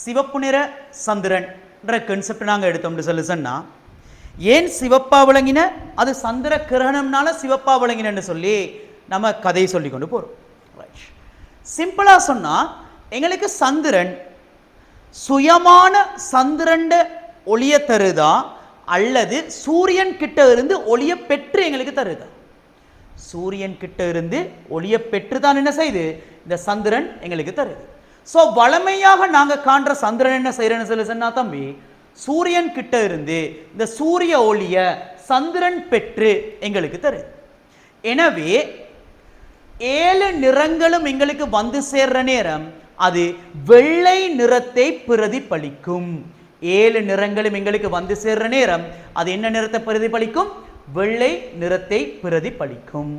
சிவப்பு நிற சந்திரன் என்ற கான்செப்ட் நாங்கள் எடுத்தோம்னு சொல்லி சொன்னா ஏன் சிவப்பா விளங்கின அது சந்திர கிரகணம்னால சிவப்பா விளங்கினு சொல்லி நம்ம கதையை சொல்லி கொண்டு போறோம். சிம்பிளா சொன்னா எங்களுக்கு சந்திரன் சுயமான சந்திரன் ஒளிய தருதா அல்லது சூரியன் கிட்ட இருந்து ஒளிய பெற்று எங்களுக்கு தருதா? சூரியன் கிட்ட இருந்து ஒளிய பெற்று தான் என்ன செய்யுது இந்த சந்திரன் எங்களுக்கு தருது. ஸோ வளமையாக நாங்கள் காண்ற சந்திரன் என்ன செய்யறேன்னு சொல்லி சொன்னா தம்பி, சூரியன் கிட்ட இருந்து இந்த சூரிய ஒளிய சந்திரன் பெற்று எங்களுக்கு தருது. எனவே 7 நிறங்களும் எங்களுக்கு வந்து சேர்ற நேரம் அது வெள்ளை நிறத்தை பிரதிபலிக்கும். 7 நிறங்களும் எங்களுக்கு வந்து சேர்ற நேரம் அது என்ன நிறத்தை பிரதிபலிக்கும்? வெள்ளை நிறத்தை பிரதிபலிக்கும்.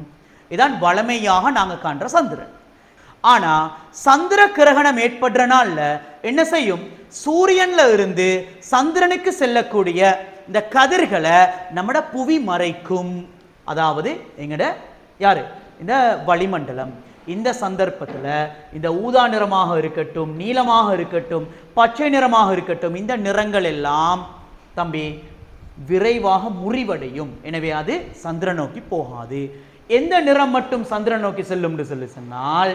இதான் வளமையாக நாங்கள் காண்ற சந்திரன். ஆனா சந்திர கிரகணம் ஏற்படுற நாள்ல என்ன செய்யும்? சூரியன்ல இருந்து சந்திரனுக்கு செல்லக்கூடிய இந்த கதிர்களை நம்மட புவி மறைக்கும். அதாவது எங்கட யாரு இந்த வளிமண்டலம். இந்த சந்தர்ப்பத்தில் இந்த ஊதா நிறமாக இருக்கட்டும், நீலமாக இருக்கட்டும், பச்சை நிறமாக இருக்கட்டும், இந்த நிறங்கள் எல்லாம் தம்பி விரைவாக முறிவடையும். எனவே அது சந்திரன் நோக்கி போகாது. எந்த நிறம் மட்டும் சந்திரன் நோக்கி செல்லும் சொல்லி சொன்னால்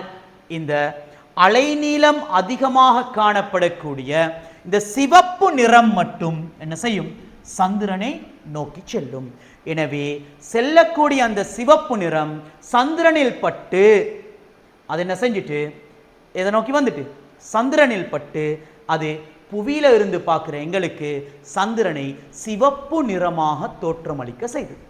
இந்த அலைநீளம் அதிகமாக காணப்படக்கூடிய இந்த சிவப்பு நிறம் மட்டும் என்ன செய்யும்? சந்திரனை நோக்கி செல்லும். எனவே செல்லக்கூடிய அந்த சிவப்பு நிறம் சந்திரனில் பட்டு அது என்ன செஞ்சுட்டு எதை நோக்கி வந்துட்டு சந்திரனில் பட்டு அது புவியில இருந்து பார்க்கிற எங்களுக்கு சந்திரனை சிவப்பு நிறமாக தோற்றமளிக்க செய்தது.